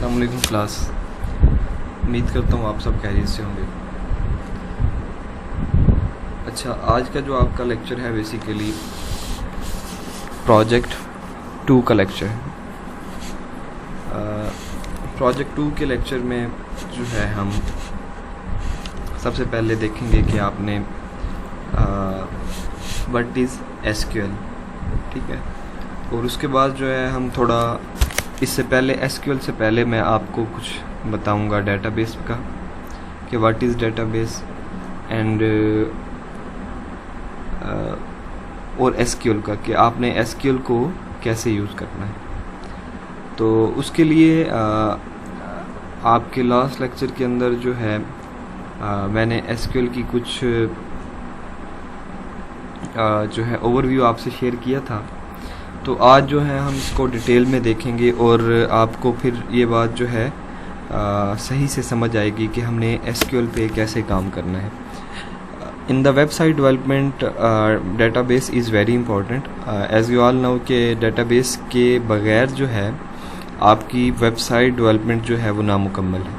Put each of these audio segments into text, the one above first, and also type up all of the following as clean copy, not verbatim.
अस्सलाम वालेकुम क्लास। उम्मीद करता हूँ आप सब खैरियत से होंगे। अच्छा, आज का जो आपका लेक्चर है बेसिकली प्रोजेक्ट 2 का लेक्चर है। प्रोजेक्ट 2 के लेक्चर में जो है हम सबसे पहले देखेंगे कि आपने व्हाट इज़ एसक्यूएल, ठीक है। और उसके बाद जो है हम थोड़ा इससे पहले एसक्यूएल से पहले मैं आपको कुछ बताऊंगा डेटाबेस का कि व्हाट इज़ डेटाबेस एंड और एसक्यूएल का कि आपने एसक्यूएल को कैसे यूज़ करना है। तो उसके लिए आपके लास्ट लेक्चर के अंदर जो है मैंने एसक्यूएल की कुछ जो है ओवरव्यू आपसे शेयर किया था। तो आज जो है हम इसको डिटेल में देखेंगे और आपको फिर ये बात जो है सही से समझ आएगी कि हमने एसक्यूएल पे कैसे काम करना है। In the website development database is very important as you all know कि डेटाबेस के बगैर जो है आपकी वेबसाइट डेवलपमेंट जो है वो नामुकम्मल है।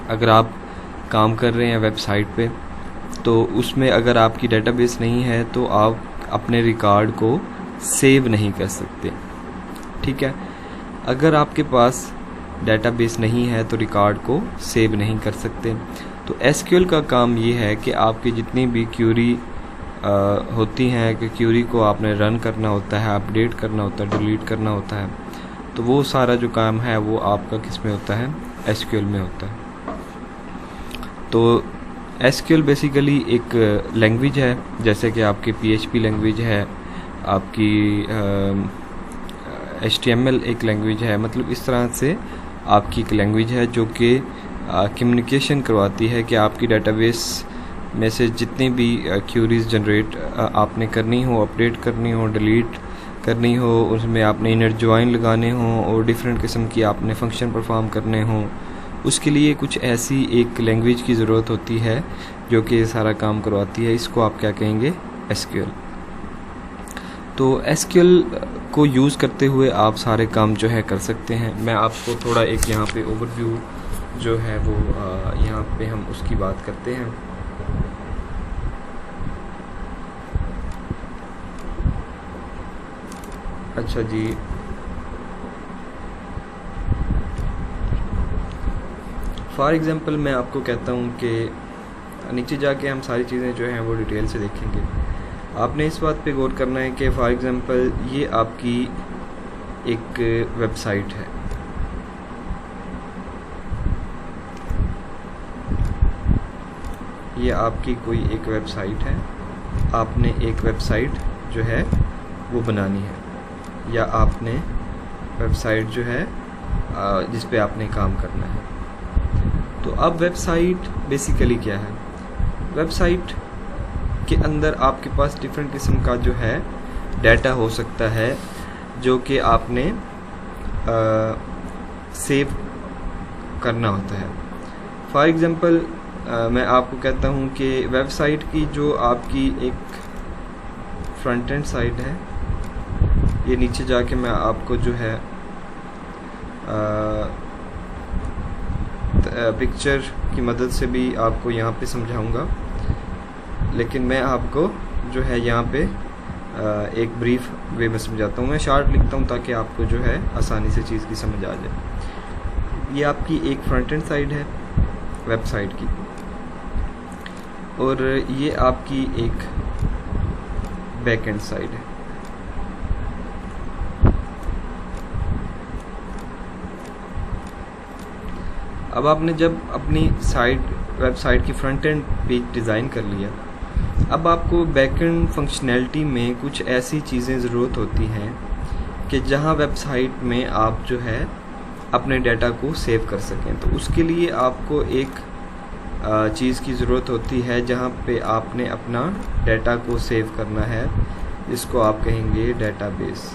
अगर आप काम कर रहे हैं वेबसाइट पे तो उसमें अगर आपकी डेटाबेस नहीं है तो आप अपने रिकॉर्ड को सेव नहीं कर सकते, ठीक है। अगर आपके पास डेटाबेस नहीं है तो रिकॉर्ड को सेव नहीं कर सकते। तो एसक्यूएल का काम ये है कि आपकी जितनी भी क्यूरी होती हैं कि क्यूरी को आपने रन करना होता है, अपडेट करना होता है, डिलीट करना होता है, तो वो सारा जो काम है वो आपका किस में होता है, एसक्यूएल में होता है। तो एसक्यूएल बेसिकली एक लैंग्वेज है, जैसे कि आपकी पीएचपी लैंग्वेज है, आपकी HTML एक लैंग्वेज है। मतलब इस तरह से आपकी एक लैंग्वेज है जो कि कम्युनिकेशन करवाती है कि आपकी डेटाबेस में से जितनी भी क्यूरीज जनरेट आपने करनी हो, अपडेट करनी हो, डिलीट करनी हो, उसमें आपने इनर जॉइन लगाने हों और डिफरेंट किस्म की आपने फंक्शन परफॉर्म करने हों, उसके लिए कुछ ऐसी एक लैंग्वेज की ज़रूरत होती है जो कि सारा काम करवाती है। इसको आप क्या कहेंगे, एसक्यूएल। तो एसक्यूएल को यूज़ करते हुए आप सारे काम जो है कर सकते हैं। मैं आपको थोड़ा एक यहाँ पे ओवरव्यू जो है वो यहाँ पे हम उसकी बात करते हैं। अच्छा जी, फॉर एग्ज़ाम्पल मैं आपको कहता हूँ कि नीचे जाके हम सारी चीज़ें जो हैं वो डिटेल से देखेंगे। आपने इस बात पे गौर करना है कि फॉर एग्ज़ाम्पल ये आपकी एक वेबसाइट है, ये आपकी कोई एक वेबसाइट है। आपने एक वेबसाइट जो है वो बनानी है या आपने वेबसाइट जो है जिस पे आपने काम करना है। तो अब वेबसाइट बेसिकली क्या है, वेबसाइट के अंदर आपके पास डिफरेंट किस्म का जो है डाटा हो सकता है जो कि आपने सेव करना होता है। फॉर एग्ज़ाम्पल मैं आपको कहता हूँ कि वेबसाइट की जो आपकी एक फ्रंट एंड साइड है, ये नीचे जाके मैं आपको जो है पिक्चर की मदद से भी आपको यहाँ पे समझाऊंगा, लेकिन मैं आपको जो है यहाँ पे एक ब्रीफ वे में समझाता हूँ। मैं शार्ट लिखता हूँ ताकि आपको जो है आसानी से चीज़ की समझ आ जाए। ये आपकी एक फ्रंट एंड साइड है वेबसाइट की और ये आपकी एक बैक एंड साइड है। अब आपने जब अपनी वेबसाइट की फ्रंट एंड पेज डिज़ाइन कर लिया, अब आपको बैक एंड फंक्शनैलिटी में कुछ ऐसी चीज़ें ज़रूरत होती हैं कि जहां वेबसाइट में आप जो है अपने डाटा को सेव कर सकें। तो उसके लिए आपको एक चीज़ की ज़रूरत होती है जहां पे आपने अपना डाटा को सेव करना है, जिसको आप कहेंगे डेटाबेस।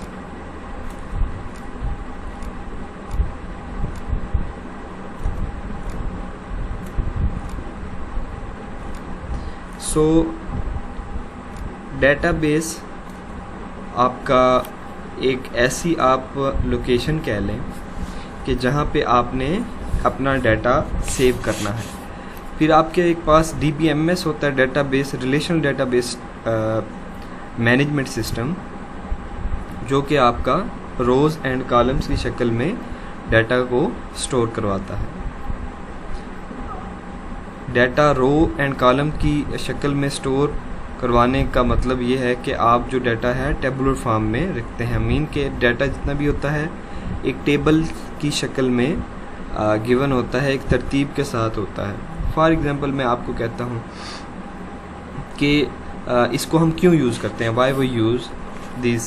सो डेटाबेस आपका एक ऐसी आप लोकेशन कह लें कि जहाँ पे आपने अपना डाटा सेव करना है। फिर आपके एक पास DBMS होता है, database relational database management system, जो कि आपका रोज़ एंड कॉलम्स की शक्ल में डाटा को स्टोर करवाता है। डाटा रो एंड कॉलम की शक्ल में स्टोर करवाने का मतलब ये है कि आप जो डाटा है टेबुलर फॉर्म में रखते हैं। मीन के डाटा जितना भी होता है एक टेबल की शक्ल में गिवन होता है, एक तरतीब के साथ होता है। फॉर एग्ज़ाम्पल मैं आपको कहता हूँ कि इसको हम क्यों यूज़ करते हैं, why we use this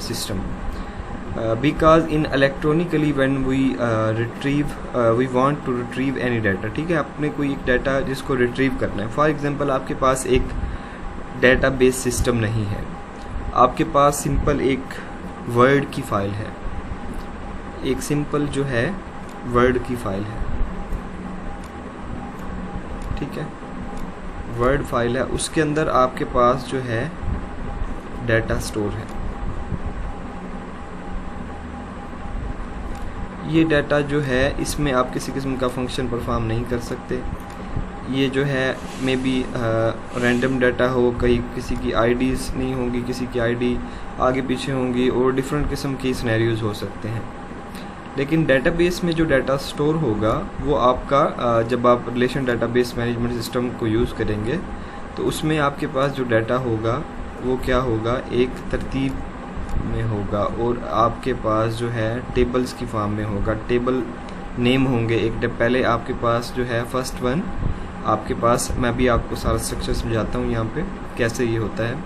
system, because in electronically when we retrieve we want to retrieve any data. ठीक है, आपने कोई एक डाटा जिसको रिट्रीव करना है। फॉर एग्जांपल आपके पास एक डेटाबेस सिस्टम नहीं है, आपके पास सिंपल एक वर्ड की फ़ाइल है, एक सिंपल जो है वर्ड की फ़ाइल है। ठीक है, वर्ड फाइल है, उसके अंदर आपके पास जो है डाटा स्टोर है। ये डाटा जो है इसमें आप किसी किस्म का फंक्शन परफॉर्म नहीं कर सकते। ये जो है मे बी रैंडम डाटा हो, कहीं किसी की आईडीज़ नहीं होंगी, किसी की आईडी आगे पीछे होंगी और डिफरेंट किस्म की सिनेरियोज हो सकते हैं। लेकिन डेटाबेस में जो डाटा स्टोर होगा वो आपका जब आप रिलेशन डेटाबेस मैनेजमेंट सिस्टम को यूज़ करेंगे तो उसमें आपके पास जो डाटा होगा वो क्या होगा, एक तरतीब में होगा और आपके पास जो है टेबल्स की फॉर्म में होगा। टेबल नेम होंगे एक पहले आपके पास जो है फर्स्ट वन आपके पास, मैं भी आपको सारा स्ट्रक्चर समझाता हूँ यहाँ पे कैसे ये होता है।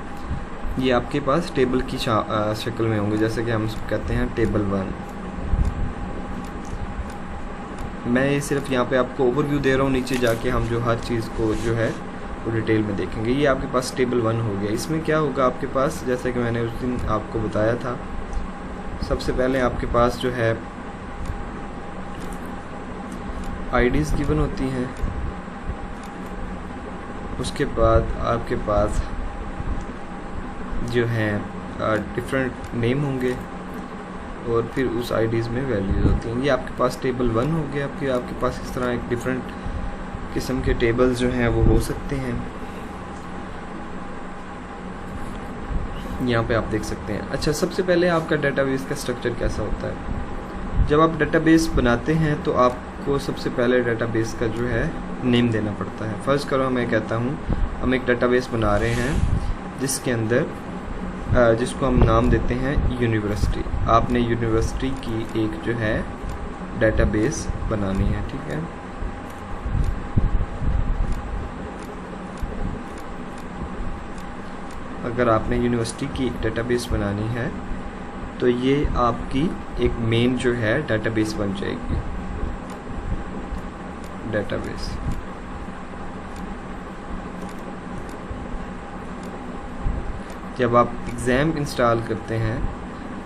ये आपके पास टेबल की शक्ल में होंगे, जैसे कि हम कहते हैं टेबल 1। मैं ये सिर्फ यहाँ पे आपको ओवरव्यू दे रहा हूँ, नीचे जाके हम जो हर चीज़ को जो है वो डिटेल में देखेंगे। ये आपके पास टेबल 1 हो गया। इसमें क्या होगा आपके पास, जैसे कि मैंने उस दिन आपको बताया था, सबसे पहले आपके पास जो है आईडीज़ गिवन होती हैं, उसके बाद आपके पास जो है डिफरेंट नेम होंगे और फिर उस आईडीज़ में वैल्यूज़ होती हैं। ये आपके पास टेबल 1 हो गया। फिर आपके पास इस तरह एक डिफरेंट किस्म के टेबल्स जो हैं वो हो सकते हैं, यहाँ पे आप देख सकते हैं। अच्छा, सबसे पहले आपका डेटाबेस का स्ट्रक्चर कैसा होता है। जब आप डेटाबेस बनाते हैं तो आपको सबसे पहले डेटाबेस का जो है नेम देना पड़ता है। फर्स्ट करो मैं कहता हूँ हम एक डेटाबेस बना रहे हैं जिसके अंदर जिसको हम नाम देते हैं यूनिवर्सिटी। आपने यूनिवर्सिटी की एक जो है डेटाबेस बनानी है। ठीक है, अगर आपने यूनिवर्सिटी की डेटाबेस बनानी है तो ये आपकी एक मेन जो है डेटाबेस बन जाएगी। डेटाबेस जब आप एग्ज़ाम इंस्टॉल करते हैं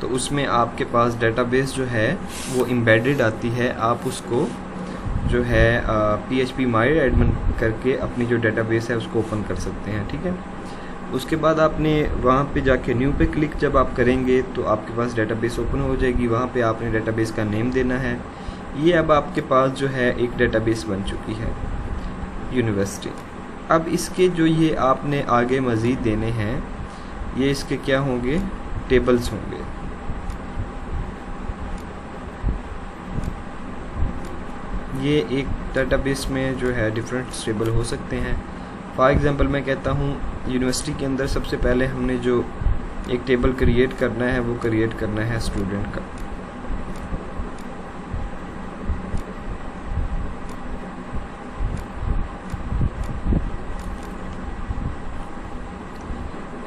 तो उसमें आपके पास डेटाबेस जो है वो एम्बेडेड आती है। आप उसको जो है PHP माई एडमिन करके अपनी जो डेटाबेस है उसको ओपन कर सकते हैं। ठीक है, उसके बाद आपने वहाँ पे जाके न्यू पे क्लिक जब आप करेंगे तो आपके पास डेटाबेस ओपन हो जाएगी। वहाँ पे आपने डेटाबेस का नेम देना है। ये अब आपके पास जो है एक डेटाबेस बन चुकी है यूनिवर्सिटी। अब इसके जो ये आपने आगे मज़ीद देने हैं, ये इसके क्या होंगे, टेबल्स होंगे। ये एक डेटाबेस में जो है डिफरेंट टेबल हो सकते हैं। फॉर एग्ज़ाम्पल मैं कहता हूँ यूनिवर्सिटी के अंदर सबसे पहले हमने जो एक टेबल क्रिएट करना है वो क्रिएट करना है स्टूडेंट का।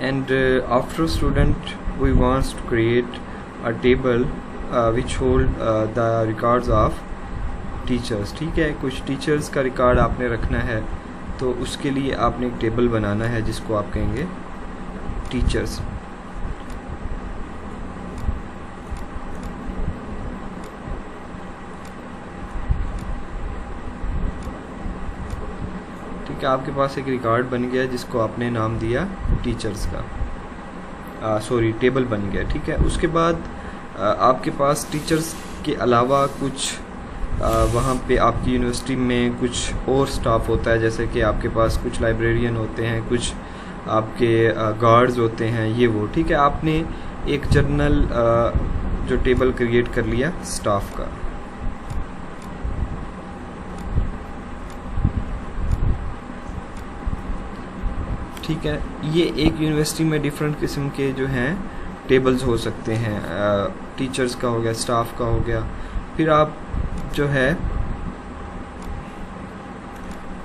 And after student we want to create a table which hold the records of teachers। ठीक है, कुछ टीचर्स का रिकॉर्ड आपने रखना है तो उसके लिए आपने एक टेबल बनाना है जिसको आप कहेंगे टीचर्स। ठीक है, आपके पास एक रिकॉर्ड बन गया जिसको आपने नाम दिया टीचर्स का, टेबल बन गया। ठीक है, उसके बाद आपके पास टीचर्स के अलावा कुछ वहाँ पे आपकी यूनिवर्सिटी में कुछ और स्टाफ होता है, जैसे कि आपके पास कुछ लाइब्रेरियन होते हैं, कुछ आपके गार्ड्स होते हैं, ये वो, ठीक है। आपने एक जनरल जो टेबल क्रिएट कर लिया स्टाफ का। ठीक है, ये एक यूनिवर्सिटी में डिफरेंट किस्म के जो हैं टेबल्स हो सकते हैं, टीचर्स का हो गया, स्टाफ का हो गया। फिर आप जो है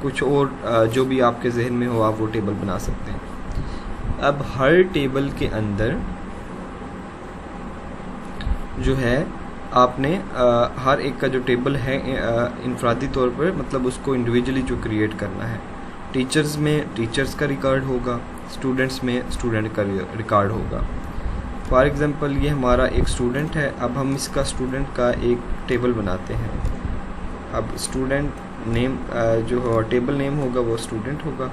कुछ और जो भी आपके जहन में हो आप वो टेबल बना सकते हैं। अब हर टेबल के अंदर जो है आपने हर एक का जो टेबल है इनफरादी तौर पर, मतलब उसको इंडिविजुअली जो क्रिएट करना है। टीचर्स में टीचर्स का रिकॉर्ड होगा, स्टूडेंट्स में स्टूडेंट का रिकॉर्ड होगा। फॉर एग्ज़ाम्पल ये हमारा एक स्टूडेंट है, अब हम इसका स्टूडेंट का एक टेबल बनाते हैं। अब स्टूडेंट नेम जो टेबल नेम होगा वो स्टूडेंट होगा।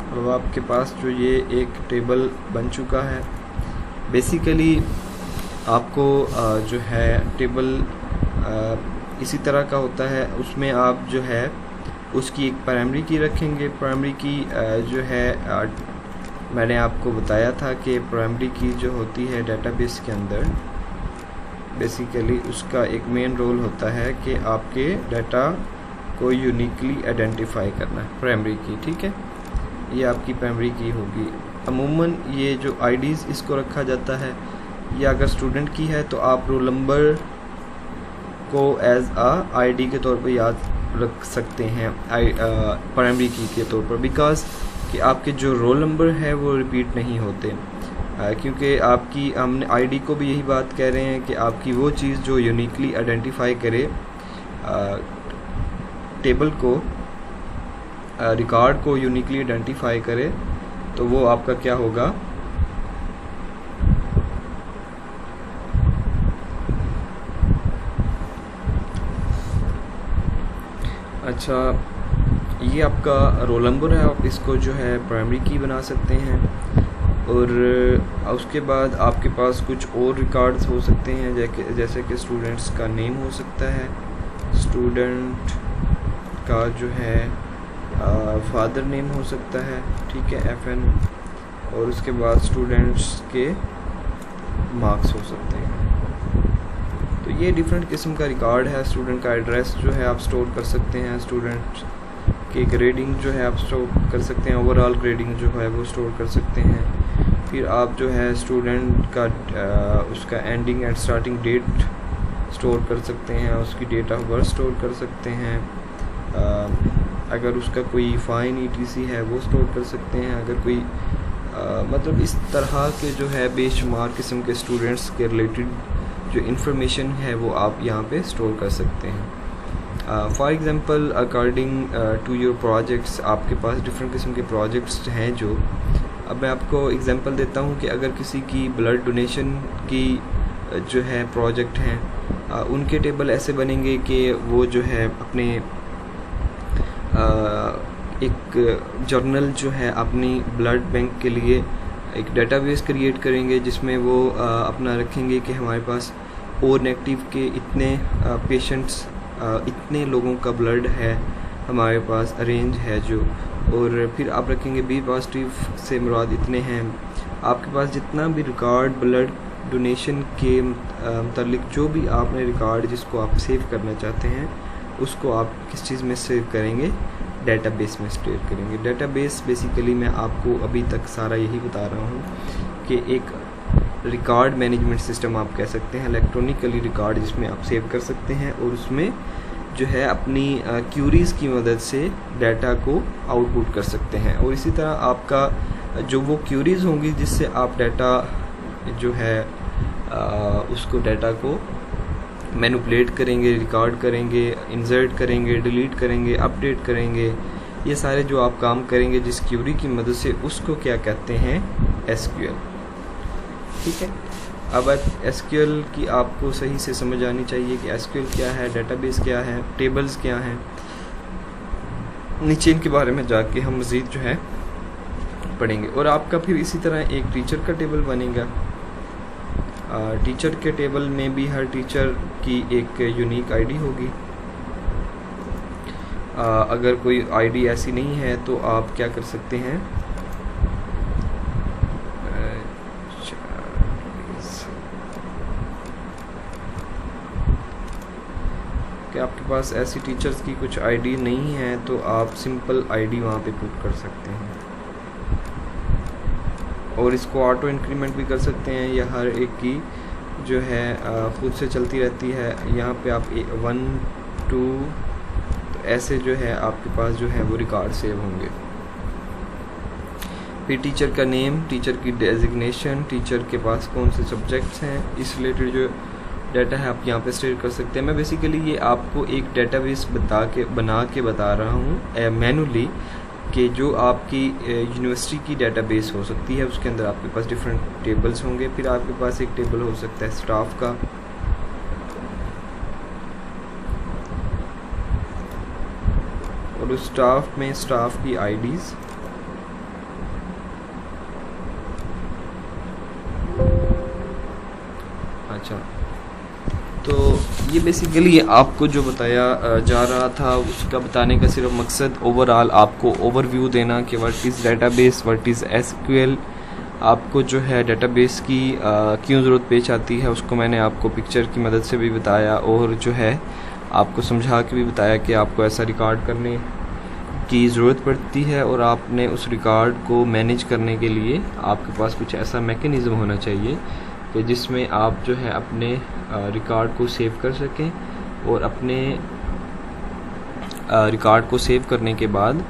अब आपके पास जो ये एक टेबल बन चुका है। बेसिकली आपको जो है टेबल इसी तरह का होता है, उसमें आप जो है उसकी एक प्राइमरी की रखेंगे। प्राइमरी की जो है मैंने आपको बताया था कि प्राइमरी की जो होती है डेटाबेस के अंदर, बेसिकली उसका एक मेन रोल होता है कि आपके डाटा को यूनिकली आइडेंटिफाई करना है, प्राइमरी की। ठीक है, ये आपकी प्राइमरी की होगी। अमूमन ये जो आईडीज़ इसको रखा जाता है, या अगर स्टूडेंट की है तो आप रोल नंबर को एज आईडी के तौर पर याद रख सकते हैं प्राइमरी की के तौर पर, बिकॉज कि आपके जो रोल नंबर है वो रिपीट नहीं होते, क्योंकि आपकी हमने आईडी को भी यही बात कह रहे हैं कि आपकी वो चीज़ जो यूनिकली आइडेंटिफाई करे टेबल को, रिकॉर्ड को यूनिकली आइडेंटिफाई करे, तो वो आपका क्या होगा, अच्छा ये आपका रोल नंबर है, आप इसको जो है प्राइमरी की बना सकते हैं। और उसके बाद आपके पास कुछ और रिकॉर्ड्स हो सकते हैं, जैसे कि स्टूडेंट्स का नेम हो सकता है, स्टूडेंट का जो है फादर नेम हो सकता है, ठीक है, FN, और उसके बाद स्टूडेंट्स के मार्क्स हो सकते हैं। तो ये डिफरेंट किस्म का रिकॉर्ड है। स्टूडेंट का एड्रेस जो है आप स्टोर कर सकते हैं, स्टूडेंट की ग्रेडिंग जो है आप स्टोर कर सकते हैं, ओवरऑल ग्रेडिंग जो है वो स्टोर कर सकते हैं। फिर आप जो है स्टूडेंट का उसका ending and starting date store कर सकते हैं, उसकी डेट ऑफ बर्थ स्टोर कर सकते हैं। अगर उसका कोई फ़ाइन ETC है वो स्टोर कर सकते हैं। अगर कोई मतलब इस तरह के जो है बेशुमार किस्म के स्टूडेंट्स के रिलेटेड जो इन्फॉर्मेशन है वो आप यहाँ पे स्टोर कर सकते हैं। For example according to your projects, आपके पास डिफरेंट किस्म के प्रोजेक्ट्स हैं जो, अब मैं आपको एग्ज़ाम्पल देता हूँ कि अगर किसी की ब्लड डोनेशन की जो है प्रोजेक्ट हैं, उनके टेबल ऐसे बनेंगे कि वो जो है अपने एक जर्नल जो है अपनी ब्लड बैंक के लिए एक डेटाबेस क्रिएट करेंगे, जिसमें वो अपना रखेंगे कि हमारे पास ओ नेगेटिव के इतने पेशेंट्स, इतने लोगों का ब्लड है हमारे पास अरेंज है जो, और फिर आप रखेंगे बी पॉजिटिव से मुराद इतने हैं। आपके पास जितना भी रिकॉर्ड ब्लड डोनेशन के मतलब जो भी आपने रिकॉर्ड जिसको आप सेव करना चाहते हैं, उसको आप किस चीज़ में सेव करेंगे, डेटाबेस में स्टोर करेंगे। डेटाबेस बेसिकली मैं आपको अभी तक सारा यही बता रहा हूँ कि एक रिकॉर्ड मैनेजमेंट सिस्टम आप कह सकते हैं, इलेक्ट्रॉनिकली रिकॉर्ड जिसमें आप सेव कर सकते हैं और उसमें जो है अपनी क्यूरीज़ की मदद से डाटा को आउटपुट कर सकते हैं। और इसी तरह आपका जो वो क्यूरीज़ होंगी जिससे आप डाटा जो है उसको डाटा को मैनिपुलेट करेंगे, रिकॉर्ड करेंगे, इंसर्ट करेंगे, डिलीट करेंगे, अपडेट करेंगे, ये सारे जो आप काम करेंगे जिस क्यूरी की मदद से, उसको क्या कहते हैं, एसक्यूएल। ठीक है, अब एसक्यूएल की आपको सही से समझ आनी चाहिए कि एसक्यूएल क्या है, डेटाबेस क्या है, टेबल्स क्या हैं। नीचे इनके बारे में जाके हम मज़ीद जो है पढ़ेंगे। और आपका फिर इसी तरह एक टीचर का टेबल बनेगा। टीचर के टेबल में भी हर टीचर की एक यूनिक आईडी होगी। अगर कोई आईडी ऐसी नहीं है तो आप क्या कर सकते हैं, कि आपके पास ऐसी टीचर्स की कुछ आईडी नहीं है तो आप सिंपल आईडी वहाँ पे पुट कर सकते हैं, और इसको ऑटो इंक्रीमेंट भी कर सकते हैं, या हर एक की जो है खुद से चलती रहती है। यहाँ पे आप 1 2 तो ऐसे जो है आपके पास जो है वो रिकॉर्ड सेव होंगे। फिर टीचर का नेम, टीचर की डेजिग्नेशन, टीचर के पास कौन से सब्जेक्ट्स हैं, इस रिलेटेड जो डाटा है आप यहाँ पे स्टोर कर सकते हैं। मैं बेसिकली ये आपको एक डेटाबेस बना के बता रहा हूँ मैनुअली, कि जो आपकी यूनिवर्सिटी की डेटाबेस हो सकती है, उसके अंदर आपके पास डिफरेंट टेबल्स होंगे। फिर आपके पास एक टेबल हो सकता है स्टाफ का, और उस स्टाफ में स्टाफ की आईडीज़, अच्छा, तो ये बेसिकली आपको जो बताया जा रहा था उसका बताने का सिर्फ मकसद ओवरऑल आपको ओवरव्यू देना कि what is database, what is SQL, आपको जो है डेटाबेस की क्यों ज़रूरत पेश आती है, उसको मैंने आपको पिक्चर की मदद से भी बताया, और जो है आपको समझा के भी बताया कि आपको ऐसा रिकॉर्ड करने की ज़रूरत पड़ती है, और आपने उस रिकॉर्ड को मैनेज करने के लिए आपके पास कुछ ऐसा मैकेनिज़्म होना चाहिए कि जिसमें आप जो है अपने रिकॉर्ड को सेव कर सकें, और अपने रिकॉर्ड को सेव करने के बाद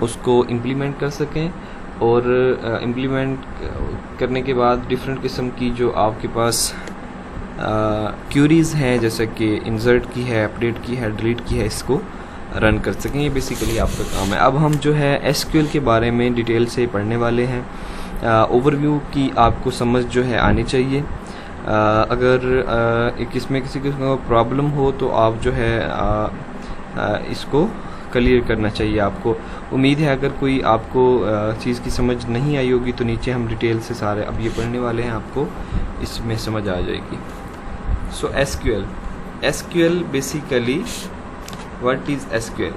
उसको इम्प्लीमेंट कर सकें, और इम्प्लीमेंट करने के बाद डिफरेंट किस्म की जो आपके पास क्यूरीज़ हैं, जैसे कि इंसर्ट की है, अपडेट की है, डिलीट की है, इसको रन कर सकें। ये बेसिकली आपका काम है। अब हम जो है एसक्यूएल के बारे में डिटेल से पढ़ने वाले हैं। ओवरव्यू की आपको समझ जो है आनी चाहिए। अगर इसमें किसी को प्रॉब्लम हो तो आप जो है इसको क्लियर करना चाहिए आपको। उम्मीद है अगर कोई आपको चीज़ की समझ नहीं आई होगी तो नीचे हम डिटेल से सारे अब ये पढ़ने वाले हैं, आपको इसमें समझ आ जाएगी। So SQL basically what is SQL?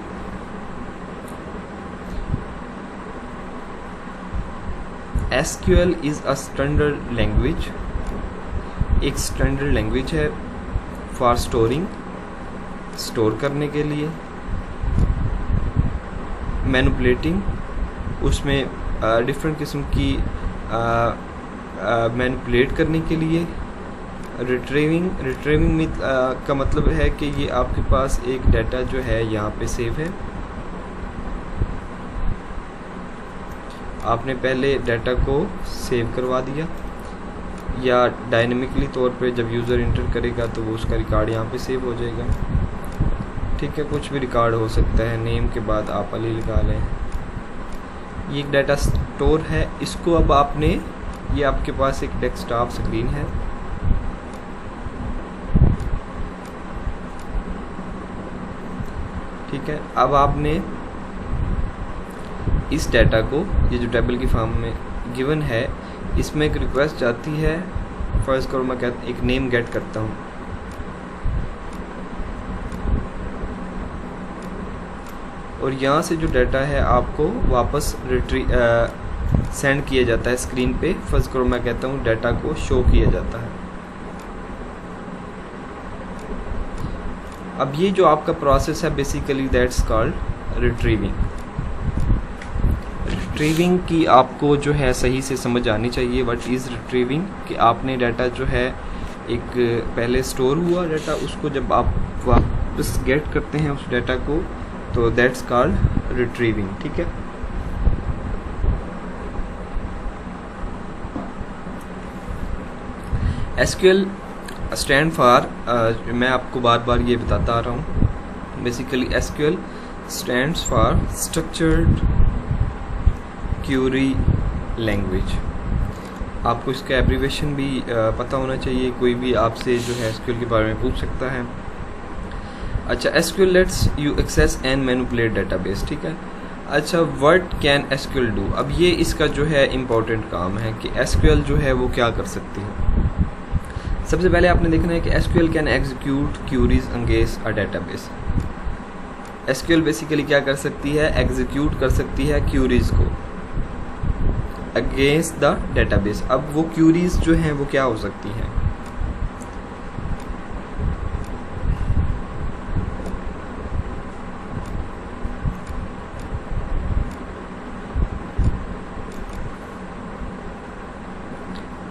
SQL is a standard language, एक स्टैंडर्ड लैंग्वेज है फॉर स्टोरिंग, स्टोर करने के लिए, मैनिपुलेटिंग, उसमें डिफरेंट किस्म की मैनिपुलेट करने के लिए, रिट्रीविंग में का मतलब है कि ये आपके पास एक डाटा जो है यहाँ पे सेव है। आपने पहले डाटा को सेव करवा दिया, या डायनेमिकली तौर पे जब यूज़र इंटर करेगा तो वो उसका रिकॉर्ड यहाँ पे सेव हो जाएगा। ठीक है, कुछ भी रिकॉर्ड हो सकता है, नेम के बाद आप अली लगा लें। ये एक डाटा स्टोर है। इसको अब आपने, ये आपके पास एक डेस्कटॉप स्क्रीन है, ठीक है। अब आपने इस डाटा को, ये जो टेबल की फॉर्म में गिवन है, इसमें एक रिक्वेस्ट जाती है। फर्स्ट करो मैं कहता एक नेम गेट करता हूँ, और यहाँ से जो डाटा है आपको वापस सेंड किया जाता है स्क्रीन पे। फर्स्ट करो मैं कहता हूँ डाटा को शो किया जाता है। अब ये जो आपका प्रोसेस है basically that's called retrieving. Retrieving की आपको जो है सही से समझ आनी चाहिए। What is retrieving? कि आपने डाटा जो है एक पहले स्टोर हुआ डाटा, उसको जब आप वापस गेट करते हैं उस डाटा को, तो दैट्स कॉल्ड रिट्रीविंग। ठीक है, एसक्यूएल स्टैंड फॉर, मैं आपको बार बार ये बताता आ रहा हूँ, basically SQL stands for structured Curie language. आपको इसका एब्रीवेशन भी पता होना चाहिए, कोई भी आपसे जो है एसक्यूएल के बारे में पूछ सकता है। अच्छा, SQL lets you access and manipulate database, ठीक है। अच्छा, व्हाट कैन एसक्यूएल डू, अब ये इसका जो है इम्पोर्टेंट काम है कि एसक्यूएल जो है वो क्या कर सकती है। सबसे पहले आपने देखना है कि SQL can execute queries against a database. SQL basically क्या कर सकती है, एग्जीक्यूट कर सकती है क्यूरीज को अगेंस्ट द डेटाबेस। अब वो क्यूरीज जो हैं वो क्या हो सकती हैं,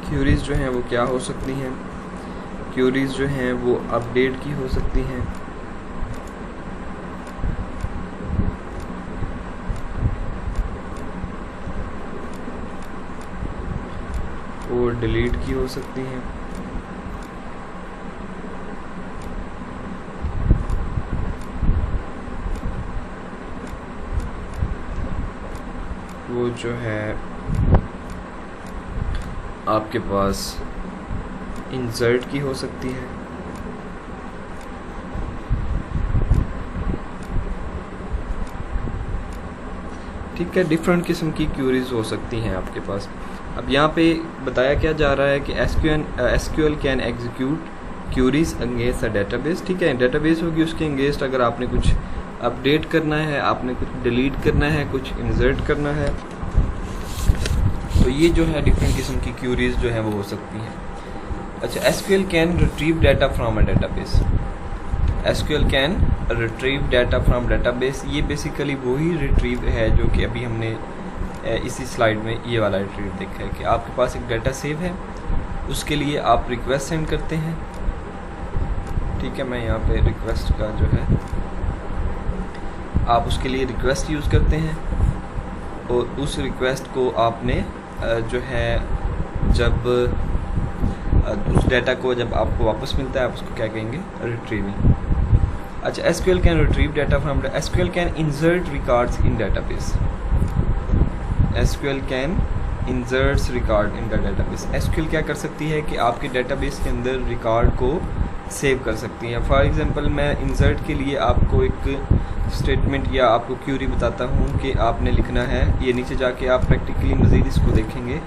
क्यूरीज जो हैं वो क्या हो सकती हैं, क्यूरीज जो हैं वो अपडेट की हो सकती हैं, और डिलीट की हो सकती हैं, वो जो है आपके पास इंसर्ट की हो सकती है, ठीक है। डिफरेंट किस्म की क्यूरीज हो सकती हैं आपके पास। अब यहाँ पे बताया क्या जा रहा है कि SQL can execute queries against a database, ठीक है। डेटाबेस होगी, उसके अगेंस्ट अगर आपने कुछ अपडेट करना है, आपने कुछ डिलीट करना है, कुछ इंसर्ट करना है, तो ये जो है डिफरेंट किस्म की क्यूरीज जो है वो हो सकती हैं। अच्छा, SQL can retrieve data from a database. SQL can retrieve data from database, ये बेसिकली वही रिट्रीव है जो कि अभी हमने इसी स्लाइड में ये वाला रिट्रीव देखा है कि आपके पास एक डाटा सेव है, उसके लिए आप रिक्वेस्ट सेंड करते हैं, ठीक है। मैं यहाँ पे रिक्वेस्ट का जो है, आप उसके लिए रिक्वेस्ट यूज़ करते हैं और उस रिक्वेस्ट को आपने जो है जब उस डाटा को जब आपको वापस मिलता है, आप उसको क्या कहेंगे, रिट्रीविंग। अच्छा, SQL can retrieve data from, SQL can insert records in database. SQL can inserts record in the database. SQL क्या कर सकती है कि आपके डेटाबेस के अंदर रिकॉर्ड को सेव कर सकती है। फॉर एग्जांपल, मैं इंसर्ट के लिए आपको एक स्टेटमेंट या आपको क्यूरी बताता हूँ कि आपने लिखना है, ये नीचे जाके आप प्रैक्टिकली मज़ीद इसको देखेंगे।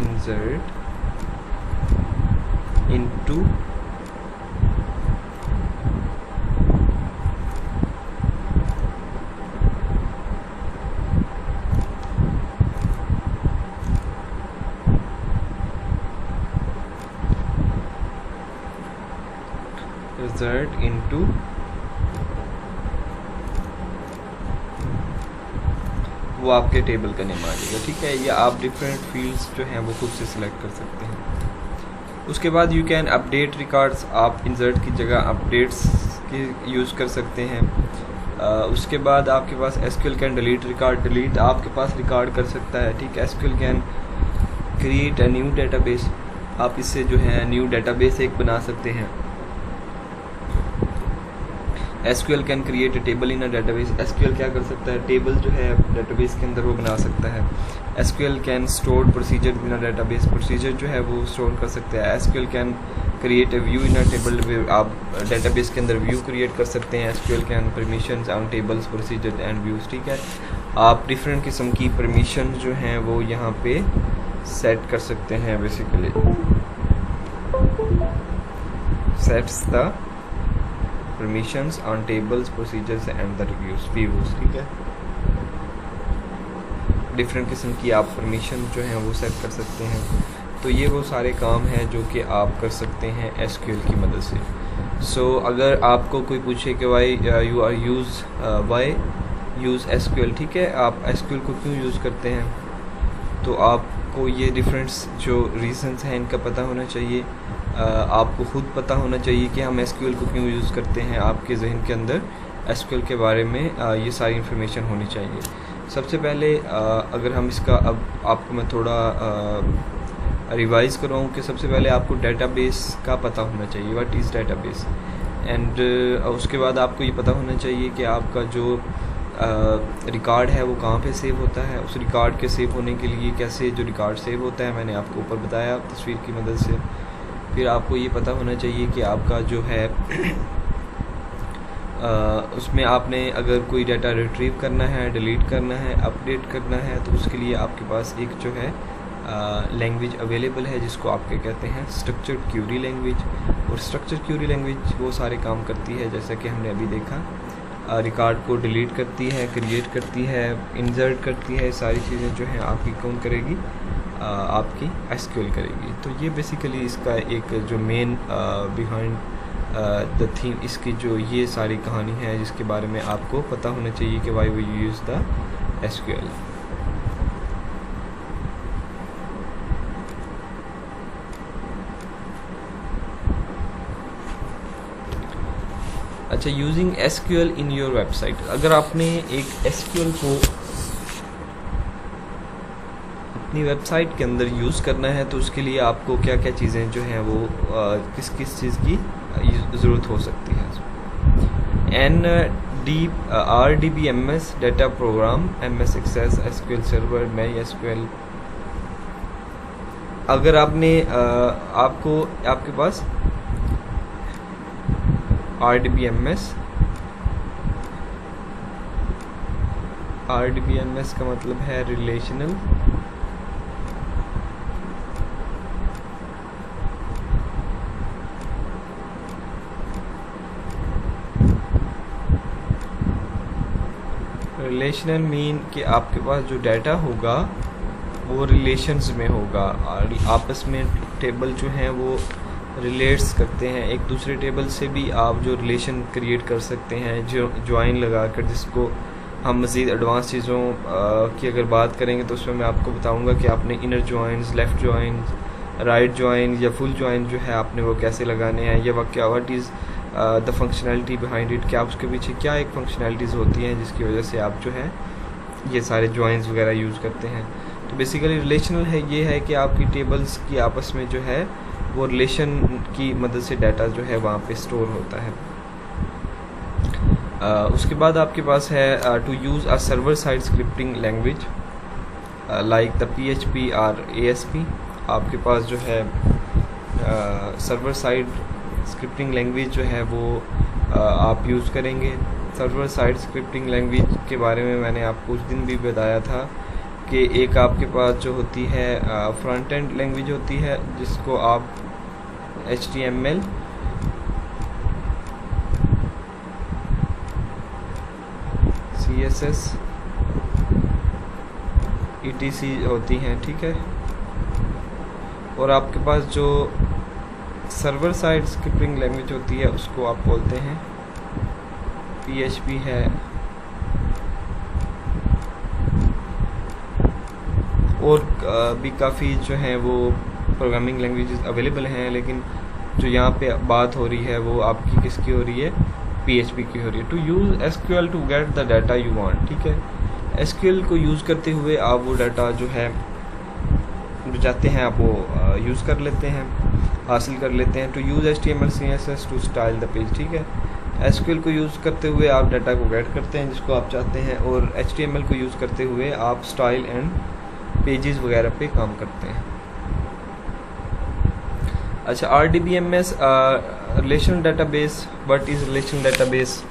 इंसर्ट इनटू insert into वो आपके टेबल का नेम आ जाएगा, ठीक है। या आप डिफरेंट फील्ड्स जो हैं वो खुद से सिलेक्ट कर सकते हैं। उसके बाद यू कैन अपडेट रिकॉर्ड्स, आप इंसर्ट की जगह अपडेट्स की यूज़ कर सकते हैं। उसके बाद आपके पास SQL can delete record, delete आपके पास रिकॉर्ड कर सकता है, ठीक है। SQL can create a new database, आप इससे जो है न्यू डेटाबेस एक बना सकते हैं। SQL can create a table in a database, SQL क्या कर सकता है, टेबल जो है डेटाबेस के अंदर वो बना सकता है। SQL can store procedure in a database, procedure जो है वो स्टोर कर सकता है। SQL can create a view in a table, आप डेटाबेस के अंदर व्यू क्रिएट कर सकते हैं। SQL can permissions on tables, procedure and views, ठीक है। आप डिफरेंट किस्म की परमिशन जो हैं वो यहाँ पे सेट कर सकते हैं। Basically sets the permissions on tables, procedures and the views, ठीक है। डिफरेंट किस्म की आप परमिशन जो हैं वो सेट कर सकते हैं। तो ये वो सारे काम हैं जो कि आप कर सकते हैं एसक्यूएल की मदद से। सो अगर आपको कोई पूछे कि वाई यूज़ एसक्यूएल, ठीक है, आप एसक्यूएल को क्यों यूज़ करते हैं, तो आपको ये डिफरेंट्स जो रीजंस हैं इनका पता होना चाहिए। आपको ख़ुद पता होना चाहिए कि हम एसक्यूएल को क्यों यूज़ करते हैं। आपके जहन के अंदर एसक्यूएल के बारे में ये सारी इन्फॉर्मेशन होनी चाहिए। सबसे पहले अगर हम इसका अब आपको मैं थोड़ा रिवाइज़ करवाऊँ कि सबसे पहले आपको डेटाबेस का पता होना चाहिए, व्हाट इज़ डेटाबेस। एंड उसके बाद आपको ये पता होना चाहिए कि आपका जो रिकॉर्ड है वो कहाँ पे सेव होता है। उस रिकॉर्ड के सेव होने के लिए कैसे जो रिकॉर्ड सेव होता है मैंने आपको ऊपर बताया तस्वीर की मदद से। फिर आपको ये पता होना चाहिए कि आपका जो है उसमें आपने अगर कोई डाटा रिट्रीव करना है, डिलीट करना है, अपडेट करना है, तो उसके लिए आपके पास एक जो है लैंग्वेज अवेलेबल है जिसको आपके कहते हैं स्ट्रक्चर्ड क्यूरी लैंग्वेज। और स्ट्रक्चर्ड क्यूरी लैंग्वेज वो सारे काम करती है जैसा कि हमने अभी देखा, रिकॉर्ड को डिलीट करती है, क्रिएट करती है, इंसर्ट करती है, सारी चीज़ें जो हैं आपकी कौन करेगी, आपकी एसक्यूएल करेगी। तो ये बेसिकली इसका एक जो मेन बिहाइंड द थीम, इसकी जो ये सारी कहानी है जिसके बारे में आपको पता होना चाहिए कि why we use the SQL. अच्छा, using SQL in your website. अगर आपने एक एसक्यूएल को अपनी वेबसाइट के अंदर यूज़ करना है तो उसके लिए आपको क्या क्या चीज़ें जो हैं वो किस किस चीज़ की ज़रूरत हो सकती है। RDBMS data program, MS access, SQL server, MySQL। अगर आपने आपके पास RDBMS का मतलब है रिलेशनल मीन कि आपके पास जो डाटा होगा वो रिलेशंस में होगा और आपस में टेबल जो हैं वो रिलेट्स करते हैं एक दूसरे टेबल से भी। आप जो रिलेशन क्रिएट कर सकते हैं जो ज्वाइन लगा कर, जिसको हम मज़ीद एडवांस चीज़ों की अगर बात करेंगे तो उसमें मैं आपको बताऊंगा कि आपने inner joins, left joins, right join या फुल ज्वाइन जो है आपने वो कैसे लगाने हैं, या क्या what is the functionality behind it, क्या उसके पीछे क्या एक फंक्शनैलिटीज़ होती हैं जिसकी वजह से आप जो है ये सारे ज्वाइंस वगैरह यूज़ करते हैं। तो बेसिकली रिलेशनल है ये है कि आपकी टेबल्स की आपस में जो है वो रिलेशन की मदद से डाटा जो है वहाँ पे स्टोर होता है। उसके बाद आपके पास है to use a server side scripting language like the PHP और ASP। आपके पास जो है सर्वर साइड स्क्रिप्टिंग लैंग्वेज जो है वो आप यूज़ करेंगे। सर्वर साइड स्क्रिप्टिंग लैंग्वेज के बारे में मैंने आपको उस दिन भी बताया था कि एक आपके पास जो होती है फ्रंट एंड लैंग्वेज होती है जिसको आप HTML, CSS, ETC होती हैं, ठीक है। और आपके पास जो सर्वर साइड स्क्रिप्टिंग लैंग्वेज होती है उसको आप बोलते हैं PHP है। और भी काफ़ी जो हैं वो प्रोग्रामिंग लैंग्वेजेस अवेलेबल हैं, लेकिन जो यहाँ पे बात हो रही है वो आपकी किसकी हो रही है, PHP की हो रही है। To use SQL to get the data you want, ठीक है। SQL को यूज़ करते हुए आप वो डाटा जो है जो चाहते हैं आप वो यूज़ कर लेते हैं, हासिल कर लेते हैं। To use HTML CSS to style the page, ठीक है। SQL को यूज़ करते हुए आप डाटा को गेट करते हैं जिसको आप चाहते हैं, और HTML को यूज़ करते हुए आप स्टाइल एंड पेजेस वगैरह पे काम करते हैं। अच्छा, RDBMS relational database, what is relational database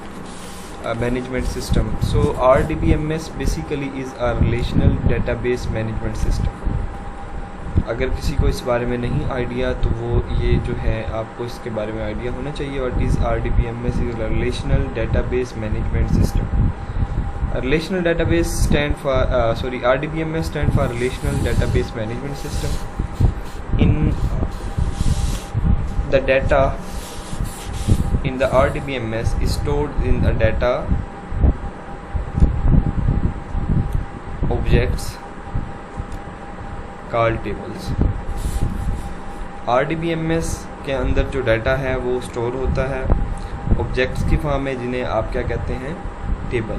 management system. So RDBMS basically is a relational database management system. अगर किसी को इस बारे में नहीं आइडिया तो वो ये जो है आपको इसके बारे में आइडिया होना चाहिए। What is RDBMS is relational database management system. Relational database RDBMS stand for Relational Database Management System. In the data in the RDBMS is stored in the data objects called tables. RDBMS के अंदर जो data है वो store होता है objects की form में जिन्हें आप क्या कहते हैं, table.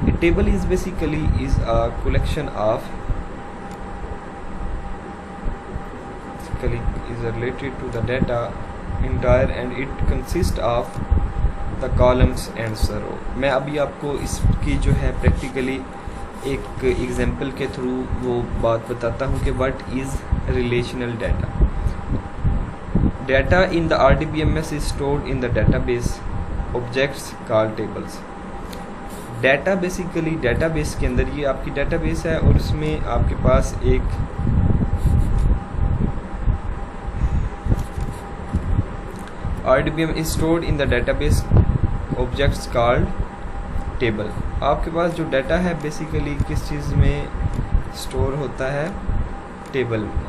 A table is basically is a collection of is related to the data entire and it consists of the columns and the row. मैं अभी आपको इसकी जो है प्रैक्टिकली एक एग्जांपल के थ्रू वो बात बताता हूँ कि what is relational data. Data in the RDBMS is stored in the database objects called tables. Data basically database के अंदर ये आपकी database है और इसमें आपके पास एक RDBMS is stored in the database objects called table. आपके पास जो डाटा है बेसिकली किस चीज़ में स्टोर होता है? टेबल में.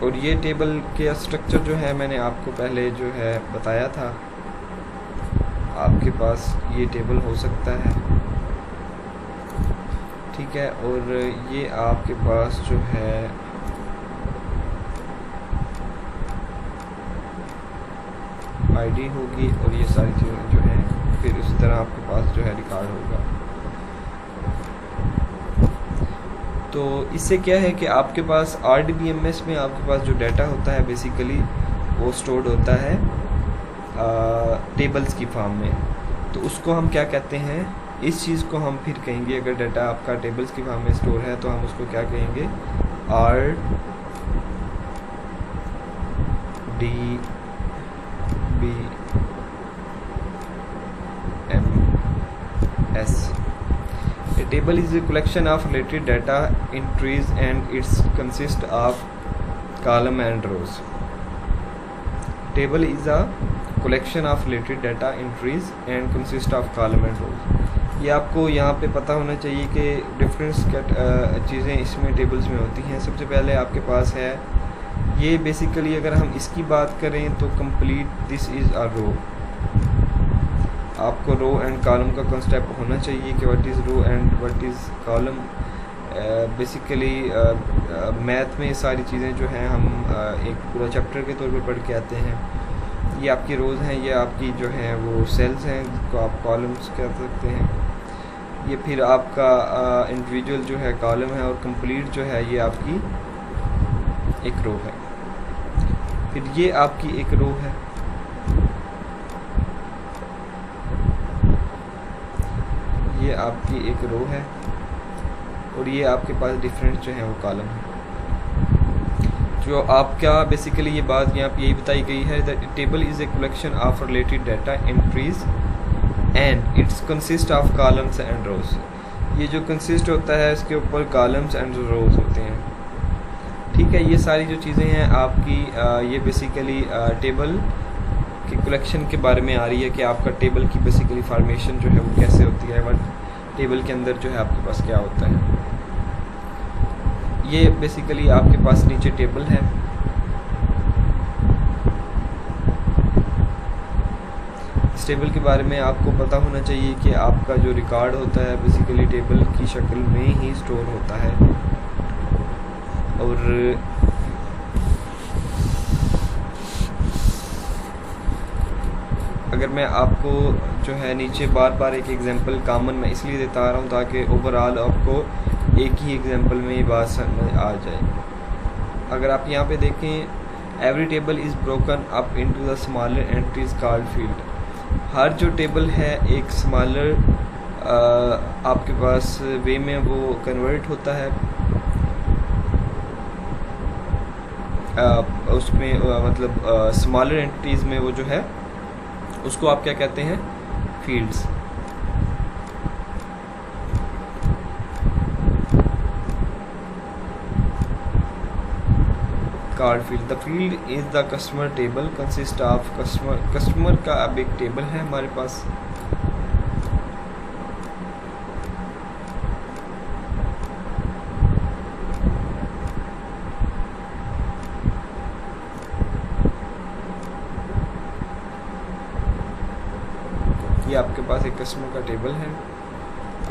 और ये टेबल के स्ट्रक्चर जो है मैंने आपको पहले जो है बताया था. आपके पास ये टेबल हो सकता है, ठीक है, और ये आपके पास जो है आईडी होगी और ये सारी चीज़ें जो हैं फिर उस तरह आपके पास जो है रिकॉर्ड होगा. तो इससे क्या है कि आपके पास RDBMS में आपके पास जो डाटा होता है बेसिकली वो स्टोर्ड होता है टेबल्स की फॉर्म में. तो उसको हम क्या कहते हैं? इस चीज़ को हम फिर कहेंगे, अगर डाटा आपका टेबल्स की फॉर्म में स्टोर है तो हम उसको क्या कहेंगे? RDBMS. A table is a collection of related data entries and it consists of column and rows. Table is a collection of related data entries and consists of column and rows. ये आपको यहाँ पे पता होना चाहिए कि different चीज़ें इसमें टेबल्स में होती हैं. सबसे पहले आपके पास है ये बेसिकली, अगर हम इसकी बात करें तो complete this is a row. आपको रो एंड कॉलम का कॉन्सेप्ट होना चाहिए कि what is row and what is column. Basically math में ये सारी चीज़ें जो हैं हम एक पूरा चैप्टर के तौर पे पढ़ के आते हैं. ये आपकी रोज़ हैं, ये आपकी जो हैं वो सेल्स हैं जिसको आप कॉलम्स कह सकते हैं. ये फिर आपका इंडिविजुअल जो है कॉलम है और कंप्लीट जो है ये आपकी एक रो है. फिर ये आपकी एक रो है. ये आपकी एक रो है और ये आपके पास डिफरेंट जो है वो कॉलम है. जो आपका बेसिकली ये बात यहाँ पे यही बताई गई है that table is a collection of related data entries and it's consist of columns and rows. ये जो कंसिस्ट होता है इसके ऊपर कॉलम्स एंड रोज होते हैं, ठीक है. ये सारी जो चीज़ें हैं आपकी ये बेसिकली टेबल की कलेक्शन के बारे में आ रही है कि आपका टेबल की बेसिकली फॉर्मेशन जो है वो कैसे होती है, वट टेबल के अंदर जो है आपके पास क्या होता है. ये बेसिकली आपके पास नीचे टेबल है. इस टेबल के बारे में आपको पता होना चाहिए कि आपका जो रिकॉर्ड होता है बेसिकली टेबल की शक्ल में ही स्टोर होता है. और अगर मैं आपको जो है नीचे बार बार एक एग्जांपल कॉमन मैं इसलिए देता आ रहा हूँ ताकि ओवरऑल आपको एक ही एग्जांपल में ये बात समझ आ जाए. अगर आप यहाँ पे देखें, every table is broken up into the smaller entries called field. हर जो टेबल है एक स्मॉलर आपके पास वे में वो कन्वर्ट होता है. उसमें मतलब स्मॉलर एंट्रीज में वो जो है उसको आप क्या कहते हैं? Fields. Card field. The field is the customer table consist of customer का अब एक टेबल है हमारे पास. ये आपके पास एक कस्टमर का टेबल है.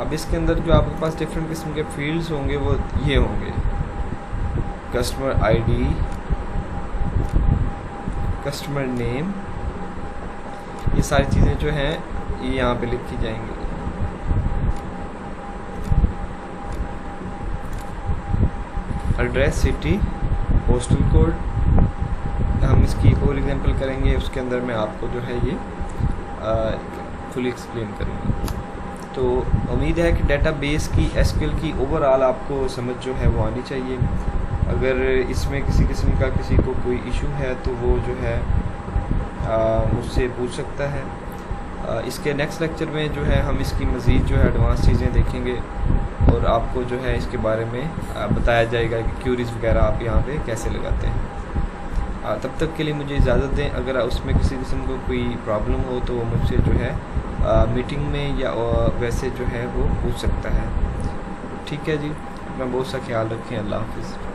अब इसके अंदर जो आपके पास डिफरेंट किस्म के फील्ड्स होंगे वो ये होंगे: कस्टमर आईडी, कस्टमर नेम. ये सारी चीज़ें जो हैं ये यहाँ पे लिखी जाएंगी. एड्रेस, सिटी, पोस्टल कोड, हम इसकी एक और एग्जांपल करेंगे, उसके अंदर मैं आपको जो है ये फुली एक्सप्लेन करूँगा। तो उम्मीद है कि डेटाबेस की एसक्यूएल की ओवरऑल आपको समझ जो है वो आनी चाहिए। अगर इसमें किसी किस्म का किसी को कोई इशू है तो वो जो है मुझसे पूछ सकता है। इसके नेक्स्ट लेक्चर में जो है हम इसकी मज़ीद जो है एडवांस चीज़ें देखेंगे और आपको जो है इसके बारे में बताया जाएगा कि क्यूरीज़ वगैरह आप यहाँ पे कैसे लगाते हैं। तब तक के लिए मुझे इजाज़त दें। अगर उसमें किसी किस्म को कोई प्रॉब्लम हो तो वो मुझसे जो है मीटिंग में या वैसे जो है वो पूछ सकता है। ठीक है जी, अपना बहुत सा ख्याल रखें। अल्लाह हाफ़िज़।